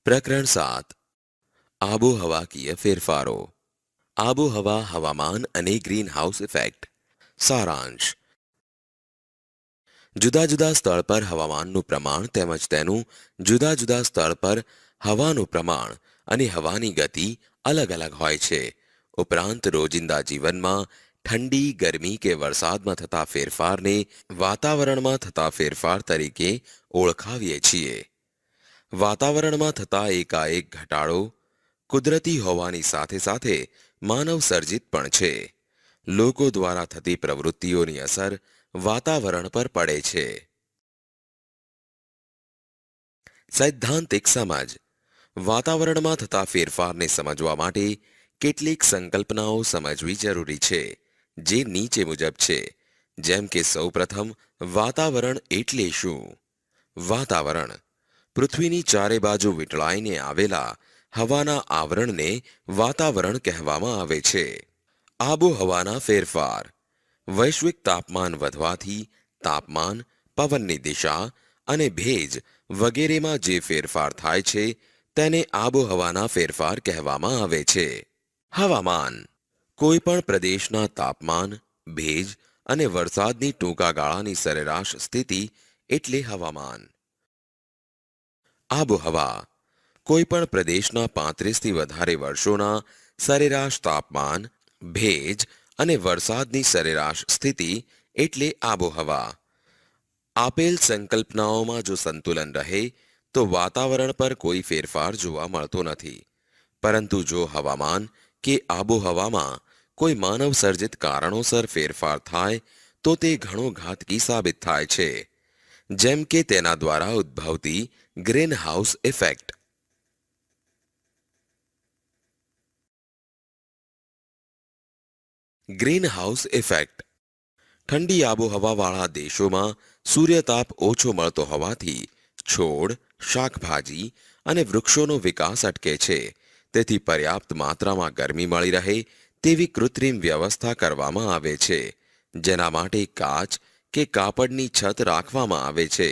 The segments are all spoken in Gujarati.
प्रकरण 7 આબોહવાકીય ફેરફારો આબોહવા હવામાન અને ગ્રીનહાઉસ ઇફેક્ટ સારાંશ જુદા જુદા સ્થળ પર હવામાનનું પ્રમાણ તેમજ તેનું જુદા જુદા સ્થળ પર હવાનું પ્રમાણ અને હવાની ગતિ અલગ અલગ હોય છે. ઉપરાંત રોજિંદા જીવનમાં ઠંડી ગરમી કે વરસાદમાં થતા ફેરફારને વાતાવરણમાં થતા ફેરફાર તરીકે ઓળખાવીએ છીએ. વાતાવરણમાં થતા એકાએક ઘટાડો કુદરતી હોવાની સાથે સાથે માનવ સર્જિત પણ છે. લોકો દ્વારા થતી પ્રવૃત્તિઓની અસર વાતાવરણ પર પડે છે. સૈદ્ધાંતિક સમજ વાતાવરણમાં થતા ફેરફારને સમજવા માટે કેટલીક સંકલ્પનાઓ સમજવી જરૂરી છે, જે નીચે મુજબ છે. જેમ કે સૌપ્રથમ વાતાવરણ એટલે શું? વાતાવરણ પૃથ્વીની ચારે બાજુ વીંટળાઈને આવેલા હવાના આવરણને વાતાવરણ કહેવામાં આવે છે. આબોહવાના ફેરફાર વૈશ્વિક તાપમાન વધવાથી તાપમાન, પવનની દિશા અને ભેજ વગેરેમાં જે ફેરફાર થાય છે તેને આબોહવાના ફેરફાર કહેવામાં આવે છે. હવામાન કોઈ પણ પ્રદેશના તાપમાન, ભેજ અને વરસાદની ટૂંકા ગાળાની સરેરાશ સ્થિતિ એટલે હવામાન. આબોહવા કોઈ પણ પ્રદેશના 35થી વધારે વર્ષોના સરેરાશ તાપમાન, ભેજ અને વરસાદની સરેરાશ સ્થિતિ એટલે આબોહવા. આપેલ સંકલ્પનાઓમાં જો સંતુલન રહે તો વાતાવરણ પર કોઈ ફેરફાર જોવા મળતો નથી. પરંતુ જો હવામાન કે આબોહવામાં કોઈ માનવ સર્જિત કારણોસર ફેરફાર થાય તો તે ઘણો ઘાતકી સાબિત થાય છે. જેમ કે તેના દ્વારા ઉદ્ભવતી ગ્રીનહાઉસ ઇફેક્ટ. ગ્રીનહાઉસ ઇફેક્ટ ઠંડી આબોહવાવાળા દેશોમાં સૂર્યતાપ ઓછો મળતો હોવાથી છોડ, શાકભાજી અને વૃક્ષોનો વિકાસ અટકે છે. તેથી પર્યાપ્ત માત્રામાં ગરમી મળી રહે તેવી કૃત્રિમ વ્યવસ્થા કરવામાં આવે છે, જેના માટે કાચ કે કાપડની છત રાખવામાં આવે છે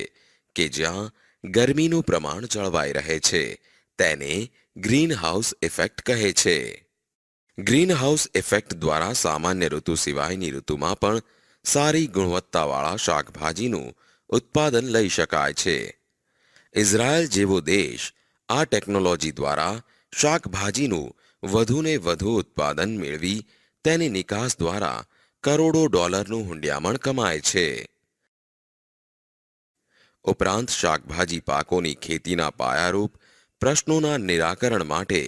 કે જ્યાં ગરમીનું પ્રમાણ જળવાઈ રહે છે. તેને ગ્રીનહાઉસ ઇફેક્ટ કહે છે. ગ્રીનહાઉસ ઇફેક્ટ દ્વારા સામાન્ય ઋતુ સિવાયની ઋતુમાં પણ સારી ગુણવત્તાવાળા શાકભાજીનું ઉત્પાદન લઈ શકાય છે. ઇઝરાયલ જેવો દેશ આ ટેકનોલોજી દ્વારા શાકભાજીનું વધુને વધુ ઉત્પાદન મેળવી તેની નિકાસ દ્વારા કરોડો ડોલરનું હુંડિયામણ કમાય છે. ઉપરાંત શાકભાજી પાકોની ખેતીના પાયારૂપ પ્રશ્નોના નિરાકરણ માટે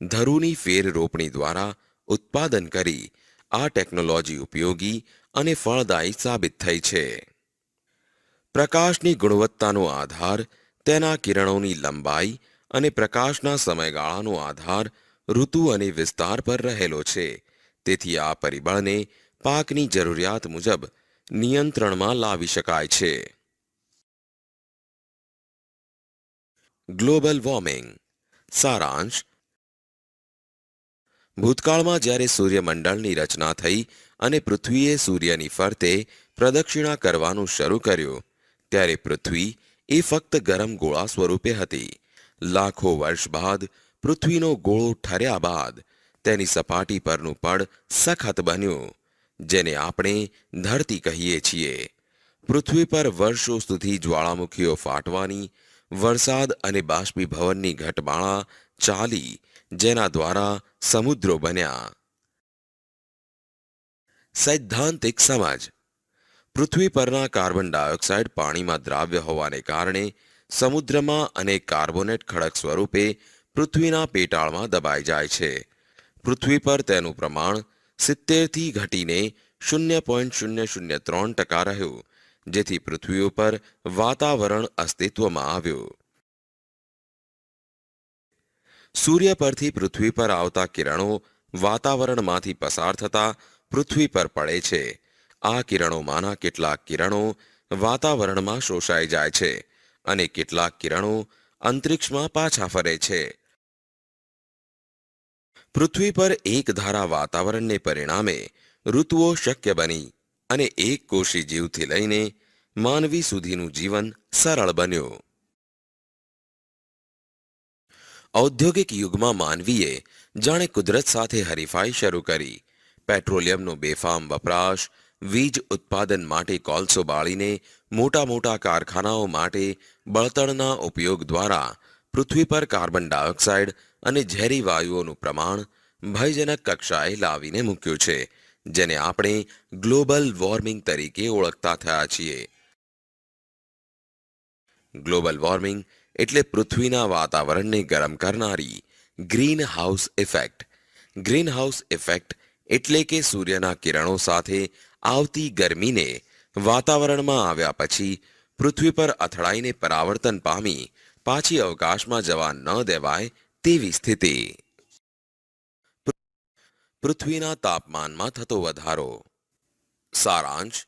ધરુની ફેર રોપણી દ્વારા ઉત્પાદન કરી આ ટેકનોલોજી ઉપયોગી અને ફળદાયી સાબિત થઈ છે. પ્રકાશની ગુણવત્તાનો આધાર તેના કિરણોની લંબાઈ અને પ્રકાશના સમયગાળાનો આધાર ઋતુ અને વિસ્તાર પર રહેલો છે. તેથી આ પરિબળને પાકની જરૂરિયાત મુજબ નિયંત્રણમાં લાવી શકાય છે. ગ્લોબલ વોર્મિંગ સારાંશ ભૂતકાળમાં જ્યારે સૂર્યમંડળની રચના થઈ અને પૃથ્વીએ સૂર્યની ફરતે પ્રદક્ષિણા કરવાનું શરૂ કર્યું ત્યારે પૃથ્વી એ ફક્ત ગરમ ગોળા સ્વરૂપે હતી. લાખો વર્ષ બાદ પૃથ્વીનો ગોળો ઠર્યા બાદ તેની સપાટી પરનું પડ સખત બન્યું, જેને આપણે ધરતી કહીએ છીએ. પૃથ્વી પર વર્ષો સુધી જ્વાળામુખીઓ ફાટવાની, વરસાદ અને બાષ્પીભવનની ઘટમાળા ચાલી, જેના દ્વારા સમુદ્રો બન્યા. સૈદ્ધાંતિક સમજ પૃથ્વી પરના કાર્બન ડાયોક્સાઇડ પાણીમાં દ્રાવ્ય હોવાને કારણે સમુદ્રમાં અને કાર્બોનેટ ખડક સ્વરૂપે પૃથ્વીના પેટાળમાં દબાઈ જાય છે. પૃથ્વી પર તેનું પ્રમાણ 70થી ઘટીને 0.003% રહ્યું, જેથી પૃથ્વી ઉપર વાતાવરણ અસ્તિત્વમાં આવ્યું. સૂર્ય પરથી પૃથ્વી પર આવતા કિરણો વાતાવરણમાંથી પસાર થતા પૃથ્વી પર પડે છે. આ કિરણોમાંના કેટલાક કિરણો વાતાવરણમાં શોષાઈ જાય છે અને કેટલાક કિરણો અંતરિક્ષમાં પાછા ફરે છે. પૃથ્વી પર એકધારા વાતાવરણને પરિણામે ઋતુઓ શક્ય બની અને એક કોષી જીવથી લઈને માનવી સુધીનું જીવન સરળ બન્યું. ઔદ્યોગિક યુગમાં માનવીએ જાણે કુદરત સાથે હરીફાઈ શરૂ કરી. પેટ્રોલિયમનો બેફામ વપરાશ, વીજ ઉત્પાદન માટે કોલસો બાળીને મોટા મોટા કારખાનાઓ માટે બળતણના ઉપયોગ દ્વારા પૃથ્વી પર કાર્બન ડાયોક્સાઇડ અને ઝેરી વાયુઓનું પ્રમાણ ભયજનક કક્ષાએ લાવીને મૂક્યું છે, જેને આપણે ગ્લોબલ વોર્મિંગ તરીકે ઓળખતા થયા છીએ. ગ્લોબલ વોર્મિંગ એટલે પૃથ્વીના વાતાવરણને ગરમ કરનારી green house effect. Green house effect એટલે કે સૂર્યના કિરણો સાથે આવતી ગરમીને વાતાવરણમાં આવ્યા પછી પૃથ્વી પર અથડાઈને પરાવર્તન પામી પાછી અવકાશમાં જવા ન દેવાય તેવી સ્થિતિ. પૃથ્વીના તાપમાનમાં થતો વધારો. સારાંશ: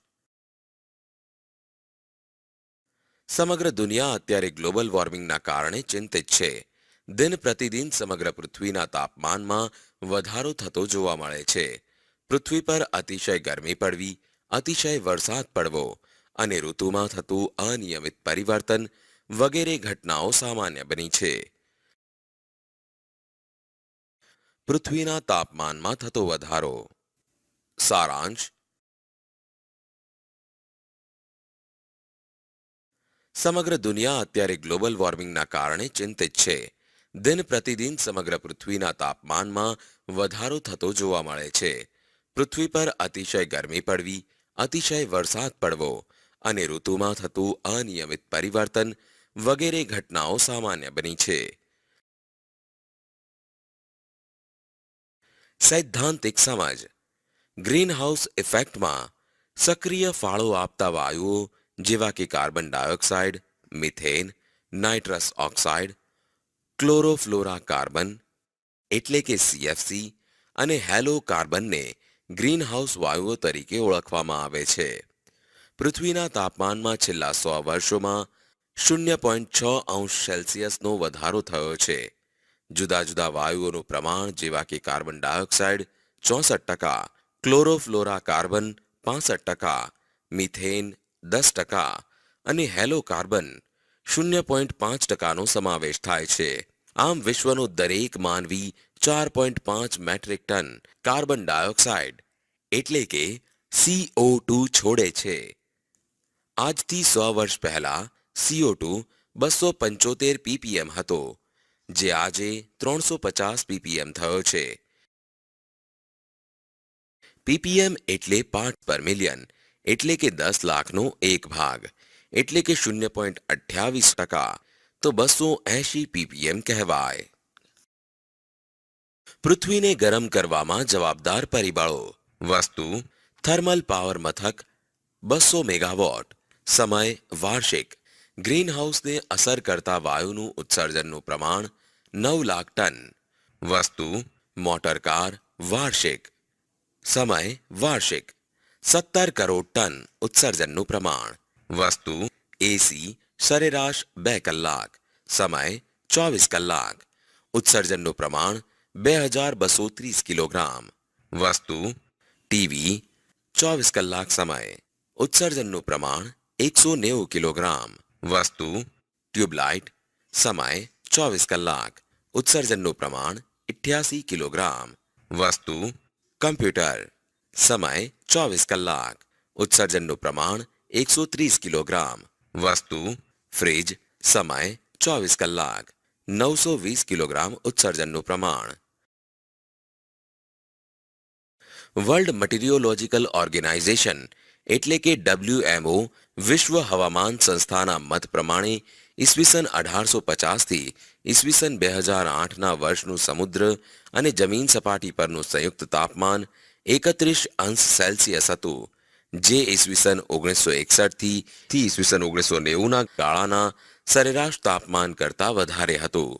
સમગ્ર દુનિયા અત્યારે ગ્લોબલ વોર્મિંગના કારણે ચિંતિત છે. દિન પ્રતિદિન સમગ્ર પૃથ્વીના તાપમાનમાં વધારો થતો જોવા મળે છે. પૃથ્વી પર અતિશય ગરમી પડવી, અતિશય વરસાદ પડવો અને ઋતુમાં થતું અનિયમિત પરિવર્તન વગેરે ઘટનાઓ સામાન્ય બની છે. પૃથ્વીના તાપમાનમાં થતો વધારો. સારાંશ: સમગ્ર દુનિયા અત્યારે ગ્લોબલ વોર્મિંગના કારણે ચિંતિત છે. દિન પ્રતિદિન સમગ્ર પૃથ્વીના તાપમાનમાં વધારો થતો જોવા મળે છે. પૃથ્વી પર અતિશય ગરમી પડવી, અતિશય વરસાદ પડવો અને ઋતુમાં થતું અનિયમિત પરિવર્તન વગેરે ઘટનાઓ સામાન્ય બની છે. સૈદ્ધાંતિક સમજ. ગ્રીનહાઉસ ઇફેક્ટમાં સક્રિય ફાળો આપતા વાયુઓ જેવા કે carbon dioxide, methane, nitrous oxide, chlorofluorocarbon એટલે કે CFC અને હેલો કાર્બનને ગ્રીનહાઉસ વાયુઓ તરીકે ઓળખવામાં આવે છે. પૃથ્વીના તાપમાનમાં છેલ્લા 100 વર્ષોમાં 0.6°C વધારો થયો છે. જુદા જુદા વાયુઓનું પ્રમાણ જેવા કે કાર્બન ડાયોક્સાઇડ 64%, ક્લોરોફ્લોરા કાર્બન 65%, મિથેન 10% અને હેલો કાર્બન 0.5%નો સમાવેશ થાય છે. આમ વિશ્વનો દરેક માનવી 4.5 મેટ્રિક ટન કાર્બન ડાયોક્સાઇડ એટલે કે CO2 છોડે છે. આજથી 100 વર્ષ પહેલા CO2 275 ppm હતો, જે આજે 350 ppm થયો છે. ppm એટલે પાર્ટ પર મિલિયન એટલે કે 10 લાખનો એક ભાગ એટલે કે 0.28%, તો 280 ppm કહેવાય. પૃથ્વીને ગરમ કરવામાં જવાબદાર પરિબળો. વસ્તુ: થર્મલ પાવર મથક 200 મેગાવોટ. સમય: વાર્ષિક. ગ્રીનહાઉસને અસર કરતા વાયુનું ઉત્સર્જનનું પ્રમાણ 9 લાખ ટન. વસ્તુ: મોટર કાર. વાર્ષિક. સમય: વાર્ષિક. 17 કરોડ ટન ઉત્સર્જનનું પ્રમાણ. વસ્તુ: એસી સરેરાશ 2 કલાક. સમય: 24 કલાક. ઉત્સર્જનનું પ્રમાણ 2230 કિલોગ્રામ. વસ્તુ: ટીવી 24 કલાક. સમય: ઉત્સર્જનનું પ્રમાણ 190 કિલોગ્રામ. વસ્તુ: ટ્યુબલાઇટ. સમય: 24 કલાક. ઉત્સર્જનનું પ્રમાણ 88 કિલોગ્રામ. વસ્તુ: કમ્પ્યુટર. સમય: 24 કલાક. ઉત્સર્જનનું પ્રમાણ 130 કિલોગ્રામ. વસ્તુ: ફ્રિજ. સમય: 24 કલાક. 920 કિલોગ્રામ ઉત્સર્જનનું પ્રમાણ. વર્લ્ડ મટીરિયોલોજીકલ ઓર્ગેનાઇઝેશન એટલે કે WMO વિશ્વ હવામાન સંસ્થાના મત પ્રમાણે ઈસવીસન 1850 થી ઈસવીસન 2008ના વર્ષનું સમુદ્ર અને જમીન સપાટી પરનું સંયુક્ત તાપમાન 31°C હતું, જે ઈસવીસન 1961 થી ઈસવીસન 1990ના ગાળાના સરેરાશ તાપમાન કરતાં વધારે હતું.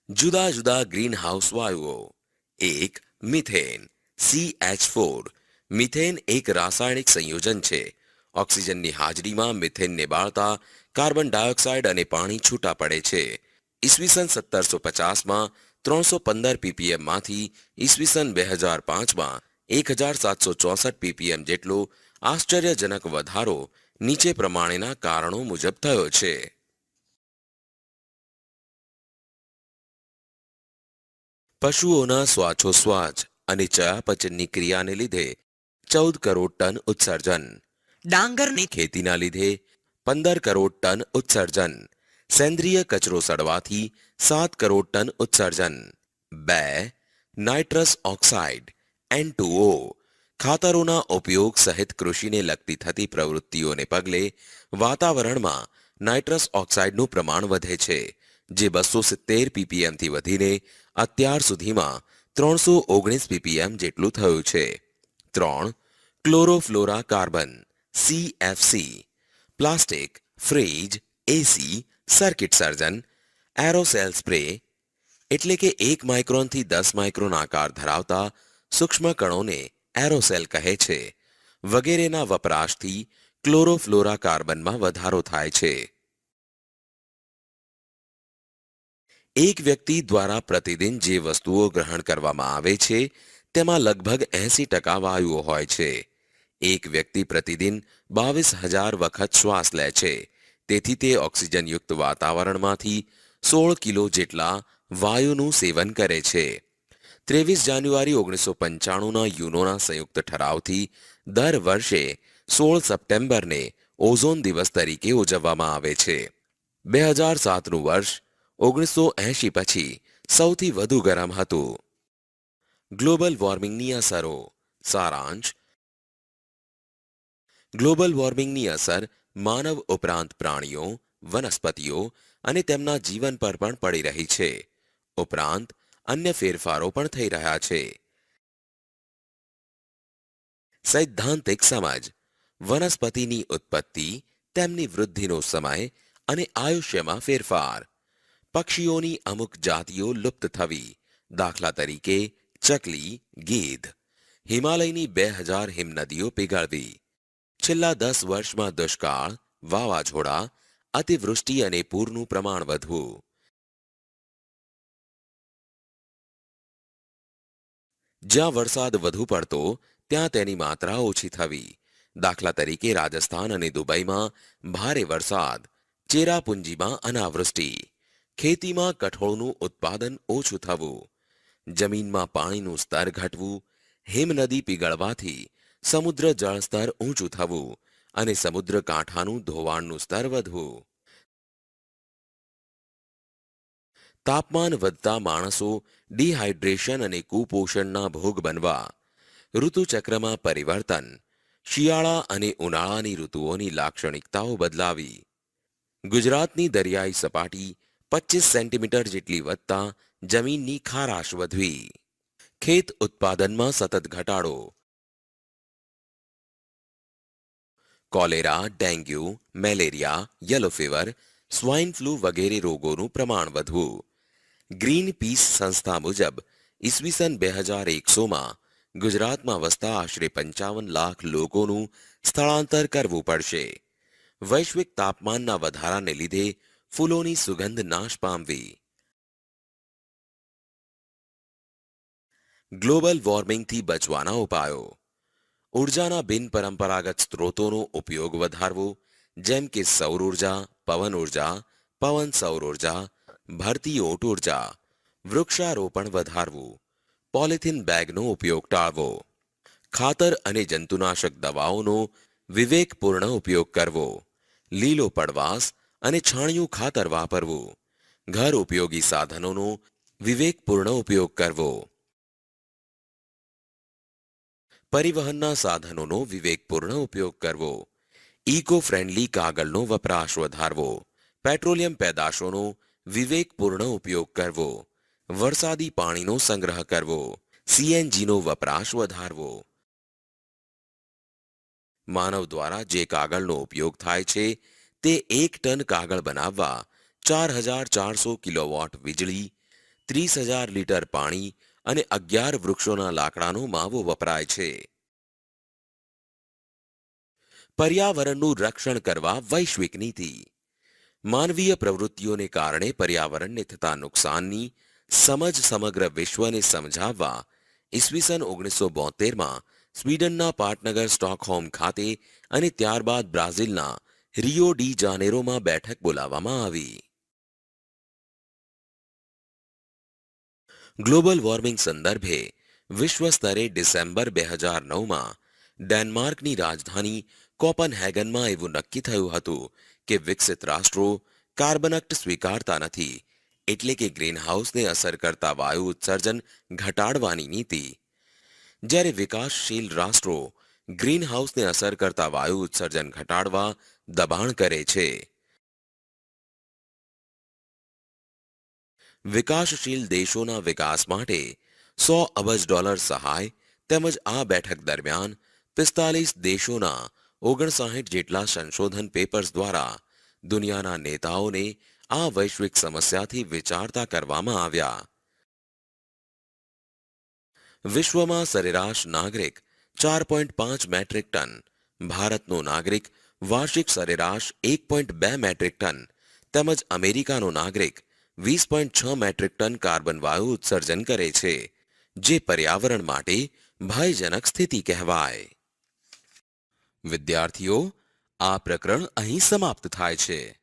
જુદા જુદા ગ્રીનહાઉસ વાયુઓ. 1. Methane CH4. મિથેન એક રાસાયણિક સંયોજન છે. ઓક્સિજનની હાજરીમાં મિથેનને બાળતા કાર્બન ડાયોક્સાઇડ અને પાણી છૂટા પડે છે. ઈસવીસન 1750માં 315 ppm માંથી ઈસવીસન 2005માં 1764 ppm જેટલો આશ્ચર્યજનક વધારો નીચે પ્રમાણેના કારણો મુજબ થયો છે. પશુઓના શ્વાસોશ્વાસ અને ચયાપચયની ક્રિયાને લીધે 14 કરોડ ટન ઉત્સર્જન, ડાંગરની ખેતીના લીધે 15 કરોડ ટન ઉત્સર્જન, સેન્દ્રિય કચરો સડવાથી 7 કરોડ ટન ઉત્સર્જન. 2. નાઇટ્રસ ઓક્સાઇડ N2O ખાતરોના ઉપયોગ સહિત કૃષિને લગતી થતી પ્રવૃત્તિઓને પગલે વાતાવરણમાં નાઇટ્રસ ઓક્સાઇડનું પ્રમાણ વધે છે, જે 270 ppmથી વધીને અત્યાર સુધીમાં 319 ppm જેટલું થયું છે. 3. ક્લોરોફ્લોરા કાર્બન CFC પ્લાસ્ટિક, ફ્રીજ, એસી, સર્કિટ સર્જન, એરોસેલ સ્પ્રે એટલે કે 1 માઇક્રોનથી 10 માઇક્રોન આકાર ધરાવતા સૂક્ષ્મ કણોને એરોસેલ કહે છે, વગેરેના વપરાશથી ક્લોરોફ્લોરા કાર્બનમાં વધારો થાય છે. એક વ્યક્તિ દ્વારા પ્રતિદિન જે વસ્તુઓ ગ્રહણ કરવામાં આવે છે તેમાં લગભગ 80% વાયુઓ હોય છે. એક વ્યક્તિ પ્રતિદિન 22,000 વખત શ્વાસ લે છે, તેથી તે ઓક્સિજનયુક્ત વાતાવરણમાંથી 16 કિલો જેટલા વાયુનું સેવન કરે છે. 23 જાન્યુઆરી 1995ના યુનોના સંયુક્ત ઠરાવથી દર વર્ષે 16 સપ્ટેમ્બરને ઓઝોન દિવસ તરીકે ઉજવવામાં આવે છે. 2007નું વર્ષ 1980 પછી સૌથી વધુ ગરમ હતું. ગ્લોબલ વોર્મિંગની અસરો. સારાંશ. ગ્લોબલ વોર્મિંગની અસર માનવ ઉપરાંત પ્રાણીઓ, વનસ્પતિઓ અને તેમના જીવન પર પણ પડી રહી છે. ઉપરાંત અન્ય ફેરફારો પણ થઈ રહ્યા છે. સૈદ્ધાંતિક સમજ. વનસ્પતિની ઉત્પત્તિ, તેમની વૃદ્ધિનો સમય અને આયુષ્યમાં ફેરફાર. પક્ષીઓની અમુક જાતિઓ લુપ્ત થવી, દાખલા તરીકે ચકલી, ગીધ. હિમાલયની 2000 હિમનદીઓ પીગળવી. છેલ્લા 10 વર્ષમાં દુષ્કાળ, વાવાઝોડા, અતિવૃષ્ટિ અને પૂરનું પ્રમાણ વધવું. જ્યાં વરસાદ વધુ પડતો ત્યાં તેની માત્રા ઓછી થવી, દાખલા તરીકે રાજસ્થાન અને દુબઈમાં ભારે વરસાદ, ચેરાપુંજીમાં અનાવૃષ્ટિ. ખેતીમાં કઠોળનું ઉત્પાદન ઓછું થવું, જમીનમાં પાણીનું સ્તર ઘટવું, હિમનદી પીગળવાથી સમુદ્ર જળસ્તર ઊંચું થવું અને સમુદ્ર કાંઠાનું ધોવાણનું સ્તર વધવું. તાપમાન વધતા માણસો ડિહાઇડ્રેશન અને કુપોષણના ભોગ બનવા. ઋતુચક્રમાં પરિવર્તન. શિયાળા અને ઉનાળાની ઋતુઓની લાક્ષણિકતાઓ બદલાવી. ગુજરાતની દરિયાઈ સપાટી 25 સેન્ટીમીટર જેટલી વધતા જમીનની ખારાશ વધવી. ખેત ઉત્પાદનમાં સતત ઘટાડો. Cholera, dengue, malaria, yellow fever, swine flu વગેરે રોગોનું પ્રમાણ વધવું. ગ્રીન પીસ સંસ્થા મુજબ ઈસવીસન 2100માં ગુજરાતમાં વસતા આશરે 55 લાખ લોકોનું સ્થળાંતર કરવું પડશે. વૈશ્વિક તાપમાનના વધારાને લીધે ફૂલોની સુગંધ નાશ પામવી. ગ્લોબલ વોર્મિંગથી બચવાના ઉપાયો. ઉર્જાના બિનપરંપરાગત સ્ત્રોતોનો ઉપયોગ વધારવો, જેમ કે સૌર ઉર્જા, પવન ઉર્જા, પવન સૌર ઉર્જા, ભરતી ઓટ ઉર્જા. વૃક્ષારોપણ વધારવું. પોલિથીન બેગનો ઉપયોગ ટાળવો. ખાતર અને જંતુનાશક દવાઓનો વિવેકપૂર્ણ ઉપયોગ કરવો. લીલો પડવાશ અને છાણિયું ખાતર વાપરવું. ઘર ઉપયોગી સાધનોનો વિવેકપૂર્ણ ઉપયોગ કરવો. પરિવહનના સાધનોનો વિવેકપૂર્ણ ઉપયોગ કરવો. ઇકો ફ્રેન્ડલી કાગળનો વપરાશ વધારવો. પેટ્રોલિયમ પેદાશોનો વિવેકપૂર્ણ ઉપયોગ કરવો. વરસાદી પાણીનો સંગ્રહ કરવો. સીએનજીનો વપરાશ વધારવો. માનવ દ્વારા જે કાગળનો ઉપયોગ થાય છે તે 1 ટન કાગળ બનાવવા 4400 કિલોવોટ વીજળી, 30,000 લીટર પાણી અને 11 વૃક્ષોના લાકડાનો માવો વપરાય છે. પર્યાવરણનું રક્ષણ કરવા વૈશ્વિક નીતિ. માનવીય પ્રવૃત્તિઓને કારણે પર્યાવરણને થતા નુકસાનની સમજ સમગ્ર વિશ્વને સમજાવવા ઈસવીસન 1972માં સ્વીડનના પાટનગર સ્ટોકહોમ ખાતે અને ત્યારબાદ બ્રાઝિલના રિયો ડી જાનેરોમાં બેઠક બોલાવવામાં આવી. ગ્લોબલ વોર્મિંગ સંદર્ભે વિશ્વ સ્તરે ડિસેમ્બર 2009માં ડેનમાર્કની રાજધાની કોપનહેગનમાં એવું નક્કી થયું હતું કે વિકસિત રાષ્ટ્રો કાર્બનક્ટ સ્વીકારતા નથી, એટલે કે ગ્રીનહાઉસને અસર કરતા વાયુ ઉત્સર્જન ઘટાડવાની નીતિ. જ્યારે વિકાસશીલ રાષ્ટ્રો ગ્રીનહાઉસને અસર કરતા વાયુ ઉત્સર્જન ઘટાડવા દબાણ કરે છે. વિકાસશીલ દેશોના વિકાસ માટે $100 અબજ સહાય તેમજ આ બેઠક દરમિયાન 45 દેશોના 59 જેટલા સંશોધન પેપર્સ દ્વારા દુનિયાના નેતાઓને આ વૈશ્વિક સમસ્યાથી વિચારતા કરવામાં આવ્યા. વિશ્વમાં સરેરાશ નાગરિક 4.5 મેટ્રિક ટન, ભારતનો નાગરિક વાર્ષિક સરેરાશ 1.2 મેટ્રિક ટન તેમજ અમેરિકાનો નાગરિક 20.6 મેટ્રિક ટન કાર્બન વાયુ ઉત્સર્જન કરે છે, જે પર્યાવરણ માટે ભયજનક સ્થિતિ કહેવાય. વિદ્યાર્થીઓ, આ પ્રકરણ અહીં સમાપ્ત થાય છે.